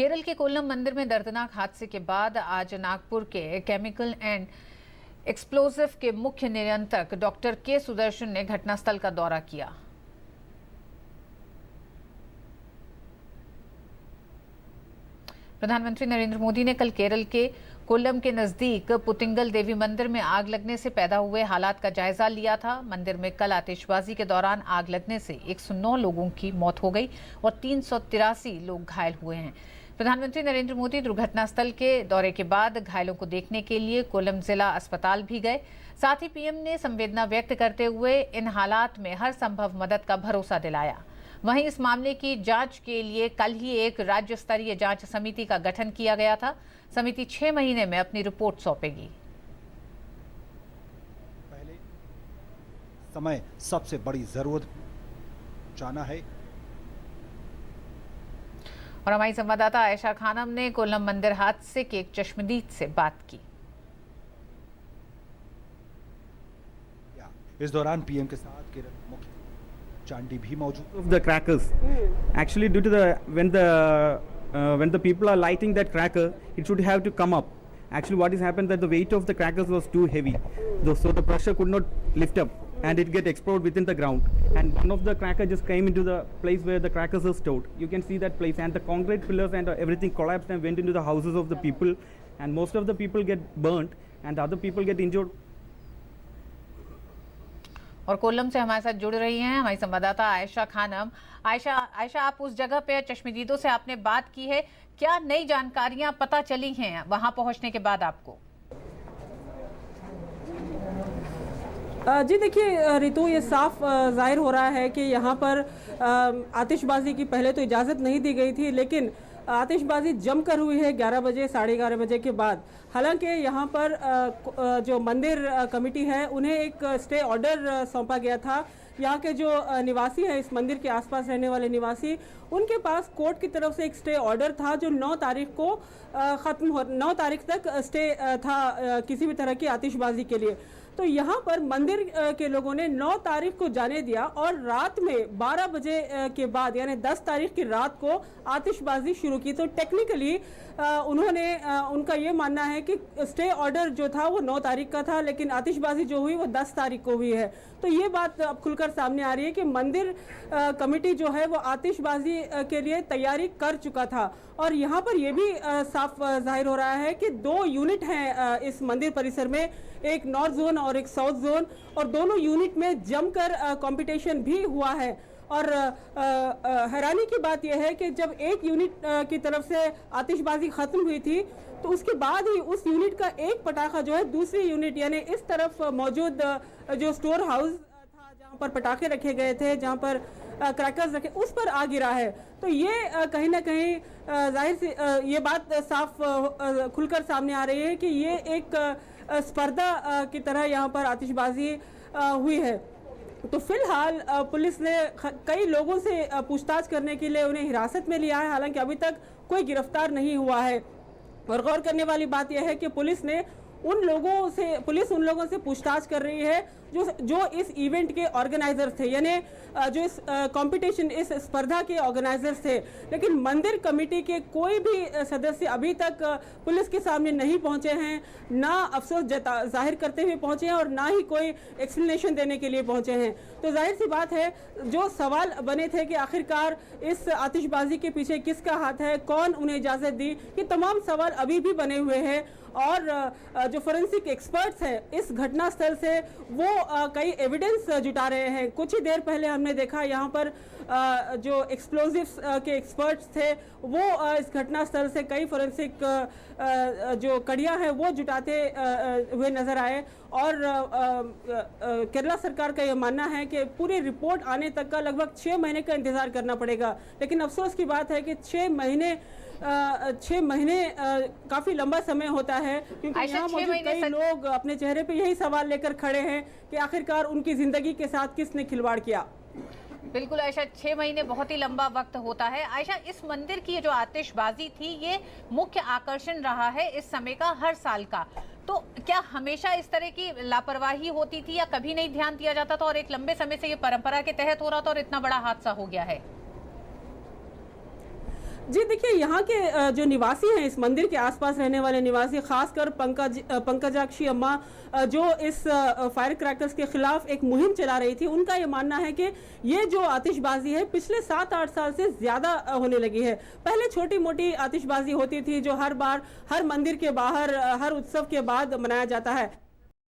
केरल के कोल्लम मंदिर में दर्दनाक हादसे के बाद आज नागपुर के केमिकल एंड एक्सप्लोजिव के मुख्य नियंत्रक डॉक्टर के सुदर्शन ने घटनास्थल का दौरा किया। प्रधानमंत्री नरेंद्र मोदी ने कल केरल के कोल्लम के नजदीक पुतिंगल देवी मंदिर में आग लगने से पैदा हुए हालात का जायजा लिया था। मंदिर में कल आतिशबाजी के दौरान आग लगने से 109 लोगों की मौत हो गई और 383 लोग घायल हुए हैं। प्रधानमंत्री नरेंद्र मोदी दुर्घटनास्थल के दौरे के बाद घायलों को देखने के लिए कोल्लम जिला अस्पताल भी गए। साथ ही पीएम ने संवेदना व्यक्त करते हुए इन हालात में हर संभव मदद का भरोसा दिलाया। वहीं इस मामले की जांच के लिए कल ही एक राज्य स्तरीय जांच समिति का गठन किया गया था। समिति 6 महीने में अपनी रिपोर्ट सौंपेगी। पहले समय सबसे बड़ी जरूरत जाना है। और हमारी संवाददाता आयशा खानम ने कोल्लम मंदिर हादसे के एक चश्मदीद से बात की। इस दौरान पीएम के साथ केरल मुख्य चांडी भी मौजूद। The crackers, actually due to when the people are lighting that cracker, it should have to come up. Actually, what has happened that the weight of the crackers was too heavy, so the pressure could not lift up, and it get explode within the ground. And one of the cracker just came into the place where the crackers are stored. You can see that place, and the concrete pillars and everything collapsed and went into the houses of the people, and most of the people get burnt, and other people get injured. और कोल्लम से हमारे साथ जुड़ रही हैं हमारी संवाददाता आयशा खानम। आयशा, आप उस जगह पे चश्मदीदों से आपने बात की है, क्या नई जानकारियां पता चली हैं वहां पहुंचने के बाद आपको? जी देखिए रितु, ये साफ जाहिर हो रहा है कि यहाँ पर आतिशबाजी की पहले तो इजाज़त नहीं दी गई थी, लेकिन आतिशबाजी जमकर हुई है 11 बजे 11:30 बजे के बाद। हालांकि यहाँ पर जो मंदिर कमेटी है उन्हें एक स्टे ऑर्डर सौंपा गया था। यहाँ के जो निवासी हैं, इस मंदिर के आसपास रहने वाले निवासी, उनके पास कोर्ट की तरफ से एक स्टे ऑर्डर था जो 9 तारीख को 9 तारीख तक स्टे था किसी भी तरह की आतिशबाजी के लिए। तो यहाँ पर मंदिर के लोगों ने 9 तारीख को जाने दिया और रात में 12 बजे के बाद यानी 10 तारीख की रात को आतिशबाजी शुरू की। तो टेक्निकली उन्होंने उनका ये मानना है कि स्टे ऑर्डर जो था वो 9 तारीख का था, लेकिन आतिशबाजी जो हुई वो 10 तारीख को हुई है। तो ये बात अब खुलकर सामने आ रही है कि मंदिर कमेटी जो है वो आतिशबाजी के लिए तैयारी कर चुका था। और यहाँ पर यह भी साफ जाहिर हो रहा है कि 2 यूनिट हैं इस मंदिर परिसर में, एक नॉर्थ जोन और एक साउथ जोन, और दोनों यूनिट में जमकर कंपटीशन भी हुआ है। और हैरानी की बात यह है कि जब एक यूनिट की तरफ से आतिशबाजी खत्म हुई थी तो उसके बाद ही उस यूनिट का एक पटाखा जो है दूसरी यूनिट यानी इस तरफ मौजूद जो स्टोर हाउस था जहां पर पटाखे रखे गए थे, जहां पर क्रैकर्स रखे, उस पर आ गिरा है। तो ये कहीं ना कहीं जाहिर सी ये बात साफ खुलकर सामने आ रही है कि ये एक स्पर्धा की तरह यहाँ पर आतिशबाजी हुई है। तो फिलहाल पुलिस ने कई लोगों से पूछताछ करने के लिए उन्हें हिरासत में लिया है, हालांकि अभी तक कोई गिरफ्तार नहीं हुआ है। और गौर करने वाली बात यह है कि पुलिस उन लोगों से पूछताछ कर रही है जो इस इवेंट के ऑर्गेनाइजर्स थे, यानी जो इस कंपटीशन इस स्पर्धा के ऑर्गेनाइजर्स थे। लेकिन मंदिर कमेटी के कोई भी सदस्य अभी तक पुलिस के सामने नहीं पहुंचे हैं, ना अफसोस जाहिर करते हुए पहुंचे हैं और ना ही कोई एक्सप्लेनेशन देने के लिए पहुंचे हैं। तो जाहिर सी बात है, जो सवाल बने थे कि आखिरकार इस आतिशबाजी के पीछे किसका हाथ है, कौन उन्हें इजाज़त दी, ये तमाम सवाल अभी भी बने हुए हैं। और जो फोरेंसिक एक्सपर्ट्स हैं इस घटनास्थल से वो कई एविडेंस जुटा रहे हैं। कुछ ही देर पहले हमने देखा यहाँ पर जो एक्सप्लोजिव्स के एक्सपर्ट्स थे वो इस घटनास्थल से कई फोरेंसिक जो कड़ियाँ हैं वो जुटाते हुए नजर आए। और केरला सरकार का यह मानना है कि पूरी रिपोर्ट आने तक का लगभग 6 महीने का इंतजार करना पड़ेगा। लेकिन अफसोस की बात है कि 6 महीने काफी लंबा समय होता है, क्योंकि यहाँ मौजूद कई लोग अपने चेहरे पे यही सवाल लेकर खड़े हैं कि आखिरकार उनकी जिंदगी के साथ किसने खिलवाड़ किया। बिल्कुल आयशा, 6 महीने बहुत ही लंबा वक्त होता है। आयशा, इस मंदिर की जो आतिशबाजी थी ये मुख्य आकर्षण रहा है इस समय का, हर साल का। तो क्या हमेशा इस तरह की लापरवाही होती थी या कभी नहीं ध्यान दिया जाता था और एक लंबे समय से ये परंपरा के तहत हो रहा था और इतना बड़ा हादसा हो गया है? जी देखिए, यहाँ के जो निवासी हैं, इस मंदिर के आसपास रहने वाले निवासी, खासकर पंकजाक्षी अम्मा जो इस फायर क्रैकर्स के खिलाफ एक मुहिम चला रही थी, उनका ये मानना है कि ये जो आतिशबाजी है पिछले 7-8 साल से ज़्यादा होने लगी है। पहले छोटी मोटी आतिशबाजी होती थी जो हर बार हर मंदिर के बाहर हर उत्सव के बाद मनाया जाता है।